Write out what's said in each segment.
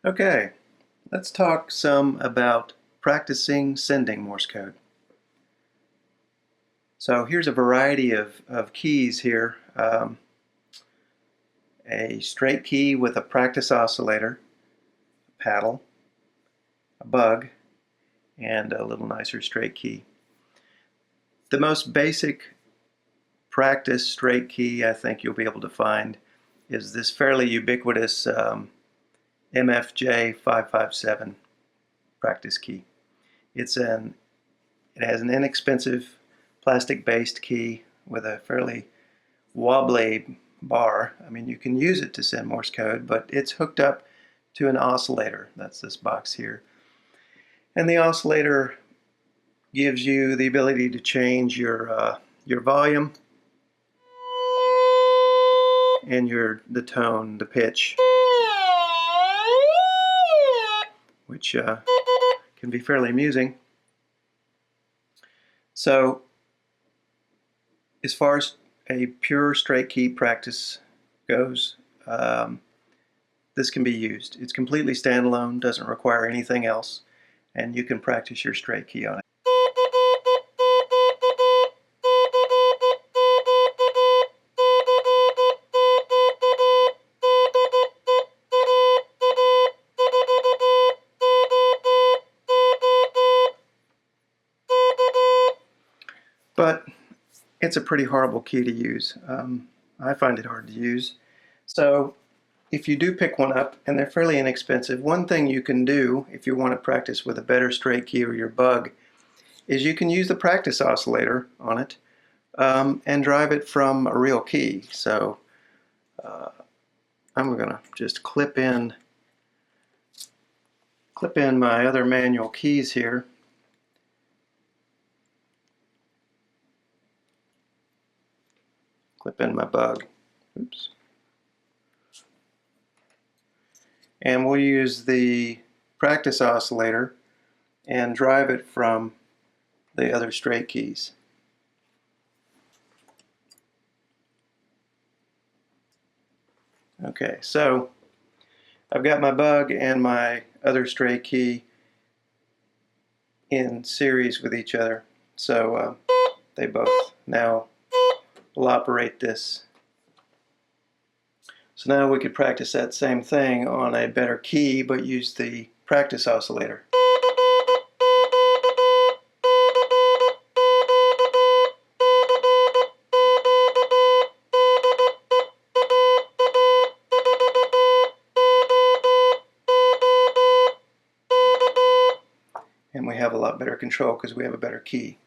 Okay, let's talk some about practicing sending Morse code. So here's a variety of keys here. A straight key with a practice oscillator, a paddle, a bug, and a little nicer straight key. The most basic practice straight key I think you'll be able to find is this fairly ubiquitous MFJ 557 practice key. It has an inexpensive plastic-based key with a fairly wobbly bar. I mean, you can use it to send Morse code, but it's hooked up to an oscillator. That's this box here. And the oscillator gives you the ability to change your volume and the tone, the pitch, which can be fairly amusing. So as far as a pure straight key practice goes, this can be used. It's completely standalone, doesn't require anything else, and you can practice your straight key on it. But it's a pretty horrible key to use. I find it hard to use. So if you do pick one up, and they're fairly inexpensive, one thing you can do if you want to practice with a better straight key or your bug is you can use the practice oscillator on it and drive it from a real key. So I'm going to just clip in my other manual keys here. Clip in my bug. Oops. And we'll use the practice oscillator and drive it from the other straight keys. Okay, so I've got my bug and my other straight key in series with each other, so they both now will operate this. So now we could practice that same thing on a better key, but use the practice oscillator. And we have a lot better control because we have a better key.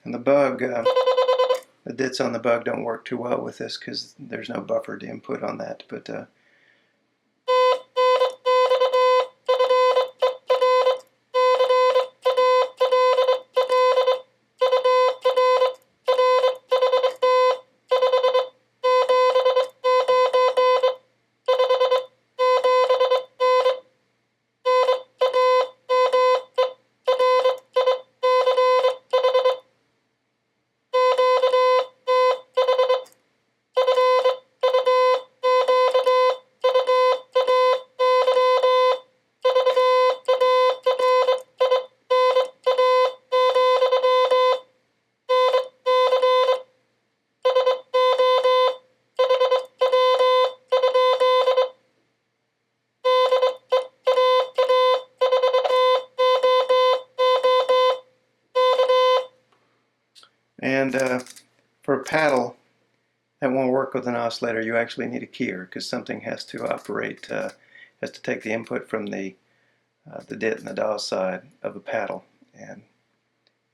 And the bug, the dits on the bug don't work too well with this because there's no buffered input on that. But for a paddle, that won't work with an oscillator. You actually need a keyer because something has to operate, has to take the input from the dit and the DAW side of a paddle and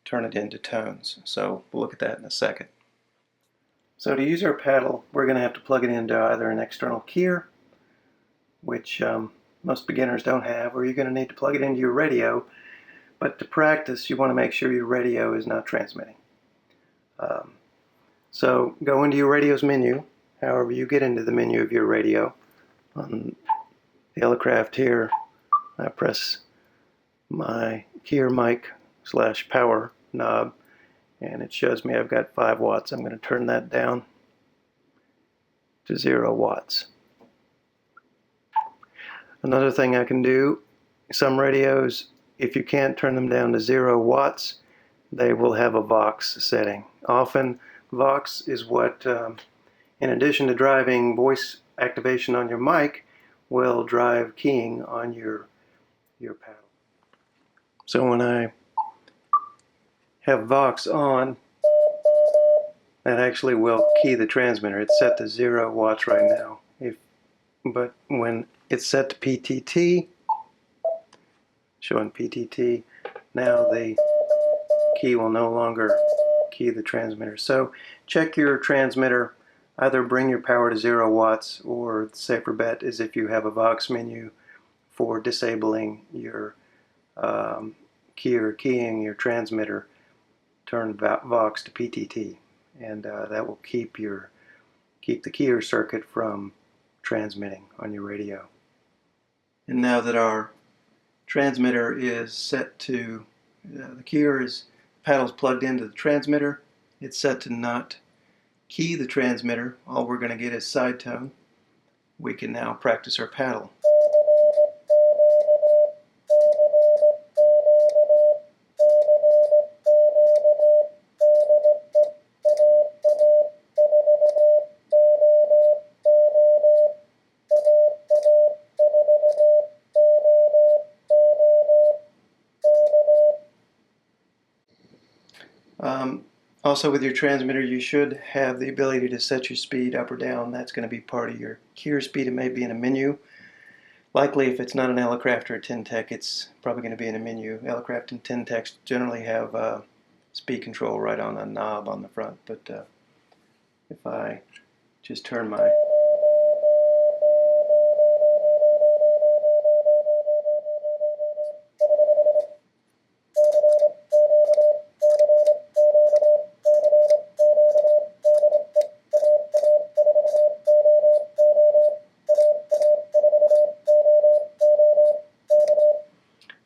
turn it into tones. So we'll look at that in a second. So to use our paddle, we're going to have to plug it into either an external keyer, which most beginners don't have, or you're going to need to plug it into your radio. But to practice, you want to make sure your radio is not transmitting. So go into your radio's menu, however you get into the menu of your radio. On the Elecraft here, I press my keyer mic / power knob, and it shows me I've got 5 watts. I'm going to turn that down to 0 watts. Another thing I can do, some radios, if you can't turn them down to 0 watts, they will have a Vox setting. Often Vox is what, in addition to driving voice activation on your mic, will drive keying on your paddle. So when I have Vox on, that actually will key the transmitter. It's set to 0 watts right now. But when it's set to PTT, showing PTT, now the key will no longer key the transmitter. So check your transmitter. Either bring your power to 0 watts, or the safer bet is if you have a Vox menu for disabling your key or keying your transmitter, turn Vox to PTT, and that will keep the keyer circuit from transmitting on your radio. And now that our transmitter is set to, the keyer paddle's plugged into the transmitter, it's set to not key the transmitter. All we're going to get is side tone. We can now practice our paddle. Also, with your transmitter, you should have the ability to set your speed up or down. That's going to be part of your keyer speed. It may be in a menu. Likely, if it's not an Elecraft or a Tintec, it's probably going to be in a menu. Elecraft and Tintecs generally have speed control right on a knob on the front. But if I just turn my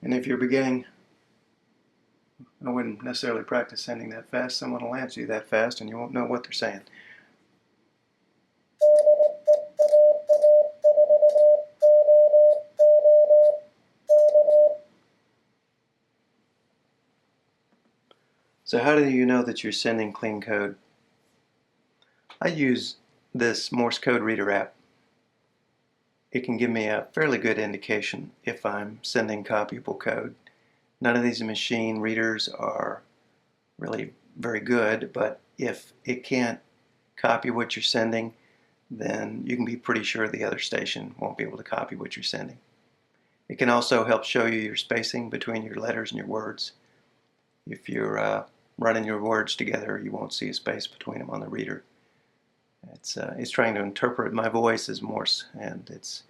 And if you're beginning, I wouldn't necessarily practice sending that fast. Someone will answer you that fast and you won't know what they're saying. So how do you know that you're sending clean code? I use this Morse Code reader app. It can give me a fairly good indication if I'm sending copyable code. None of these machine readers are really very good, but if it can't copy what you're sending, then you can be pretty sure the other station won't be able to copy what you're sending. It can also help show you your spacing between your letters and your words. If you're running your words together, you won't see a space between them on the reader. It's trying to interpret my voice as Morse, and it's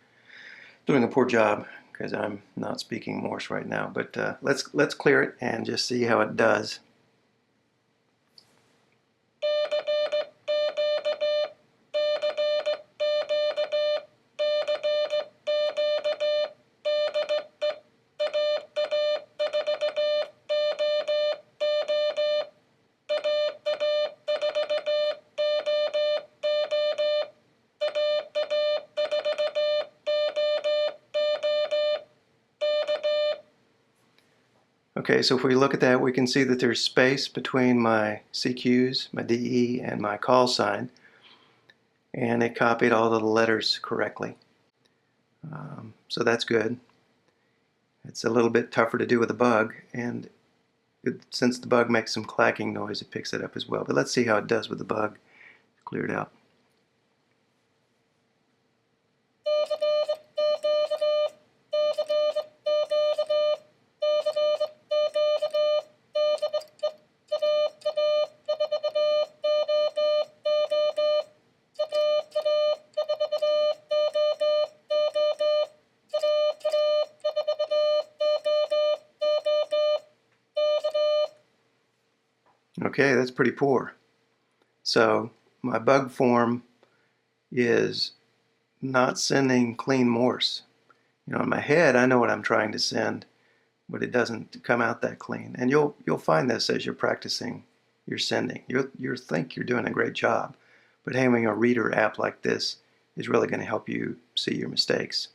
doing a poor job because I'm not speaking Morse right now. But let's clear it and just see how it does. Okay, so if we look at that, we can see that there's space between my CQs, my DE, and my call sign, and it copied all of the letters correctly. So that's good. It's a little bit tougher to do with a bug, and since the bug makes some clacking noise, it picks it up as well. But let's see how it does with the bug. Clear it out. Okay, that's pretty poor. So my bug form is not sending clean Morse. You know, in my head, I know what I'm trying to send, but it doesn't come out that clean. And you'll find this as you're practicing your sending. You'll think you're doing a great job, but having a reader app like this is really going to help you see your mistakes.